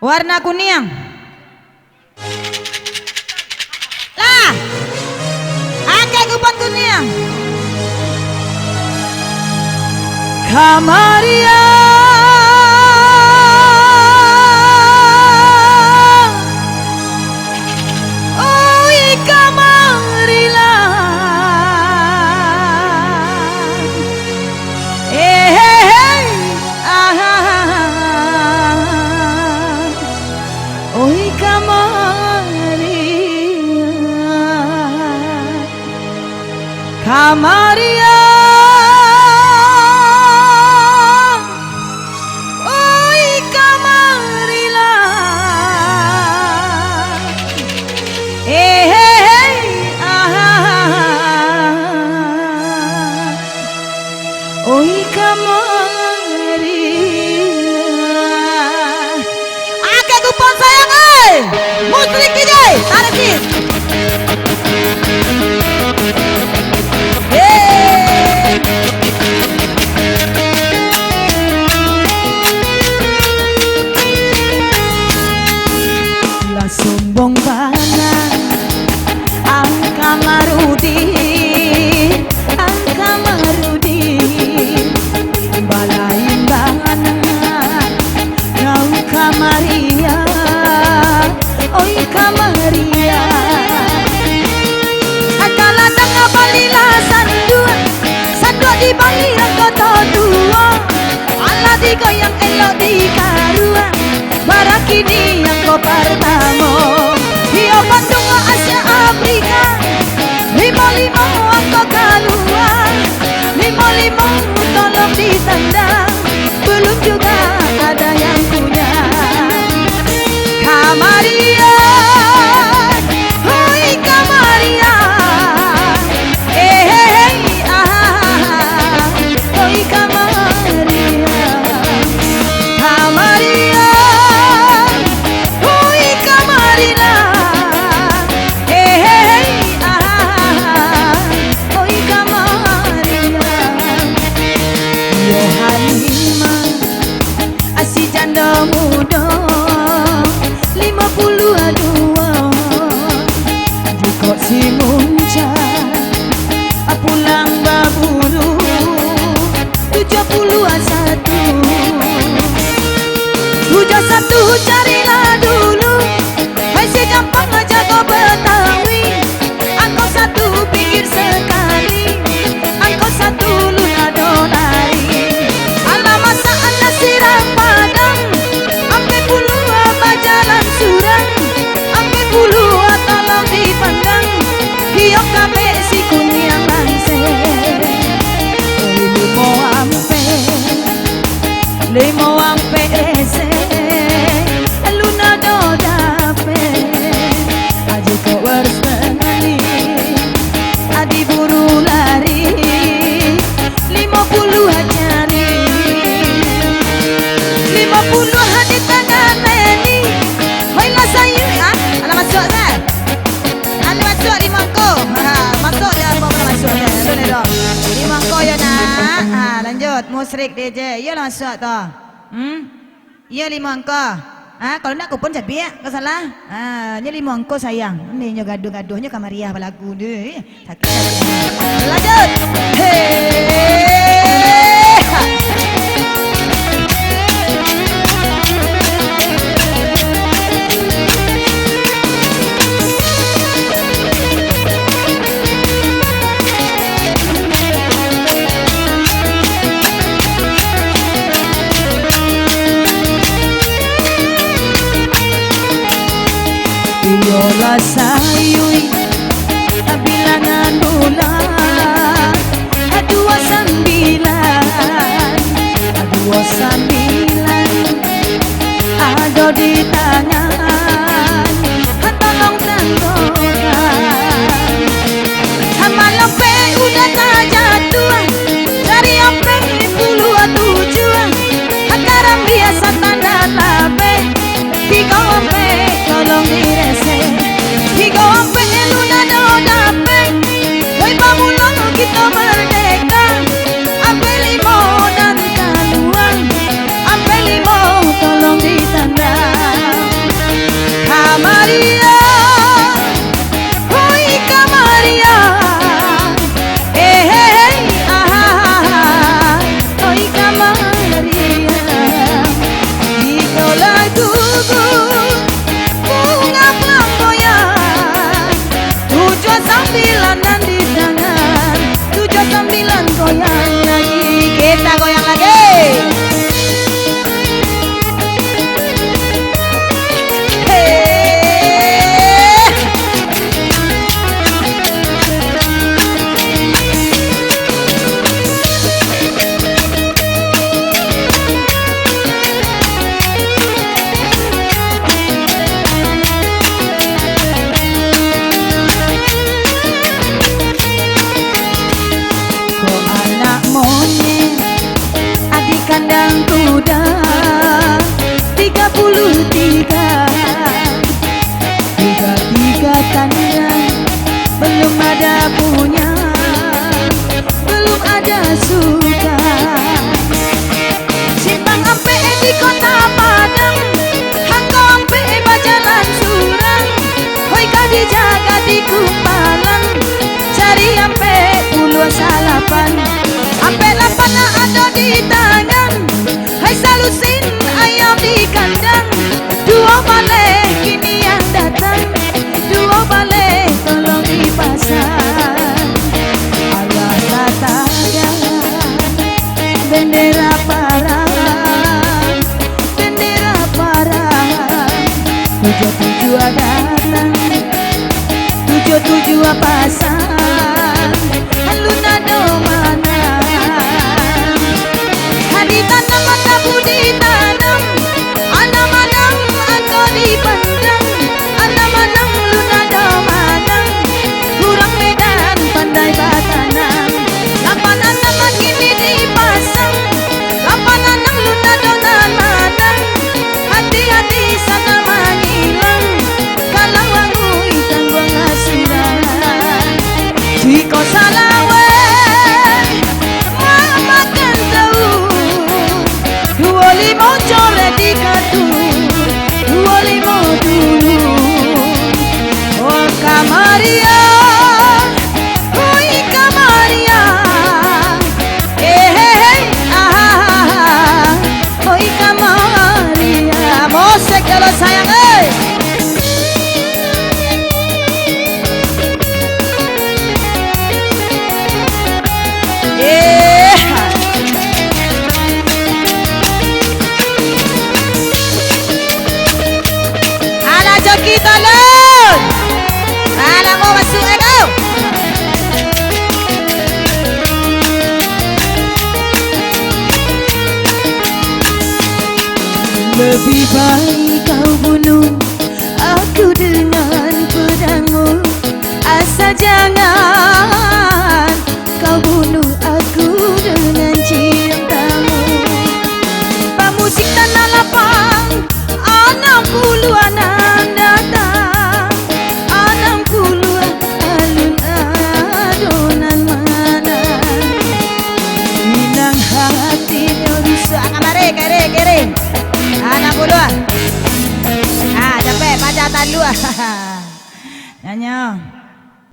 Warna kuning. Lah. Akeh kupon kuning. Kamaria. Kamaria, oi kamarila, oi kamarila. Akeh kupon sayang musrik DJ, tarik sis. Sombong banget angka marudi balain banget kau Kamaria, oi Kamaria. Akala tengah balila sandua di Bali kota dua, ala di goyang elok di karua, barakini yang kau pertama. Dia Bandung Asia Afrika, 55 angka keluar, 55 tolong ditendang, belum juga ada yang punya. Kamaria, oi Kamaria, oi Kamaria, Kamaria, oi Kamarila, oi Kamaria. Yo Halimah, asih janda muda, 52. Jika si muncak pulang baburu 71 carilah dulu, masih gampang aja kau Betawi. Angkau 1 pinggir sekali, angkau 1 luna donari. Alamat saat nasiram padang, ampe puluh jalan surang, ampe puluh tolong dipandang. Hiok kape si kunyang langsir, limo ampe rese, luna dodape, aja kau bersenali, adi buru lari, 50 hajari, 50 hadi tangan meni, hoilah sayu, ala masuk kan? Ala masuk di mangko, masuk dia apa masuk dia, boleh dong, di mangko ya nak, lanjut musrik DJ, ya masuk toh. Ya 5 angka. Kalau nak kupon jadi biak, kau salah. Nya 5 angka sayang. Ini nyo gaduh-gaduhnya Kamaria balagu deh. Lanjut. Yola sayui bilangan bulan 29 ada di tangan tolong tanggokan sama lope udah tak jatuh dari apa 27 sekarang biasa tanda lape 3 tolong direse 3 kandang kuda 33 tiga kandang belum ada punya, belum ada suka. Simpang ampe di kota Padang, hangko ampe bajalan surang. Hoi kadi jaga di kumpalan, cari ampe puluh salapan. Ampe lapan ada di tangan, hai salusin ayam di kandang. Dua balik kini yang datang, dua balik tolong dipasang. Allah katakan bendera parang, bendera parang. 77 datang, 77 pasang. Luna do mana? Hadi tanam mata budi tanam, anam-anam aku dipandang, anam-anam luna do mana? Kurang medan pandai batanang, lapan anam kini dipasang, lapan anam luna do mana? Hati-hati sana menghilang, kalau aku ikan buang asuran. Jika salah sayang ala joki tolong, ala mau masuk ego. Lebih baik kau bunuh aku dengan pedangmu, asal jangan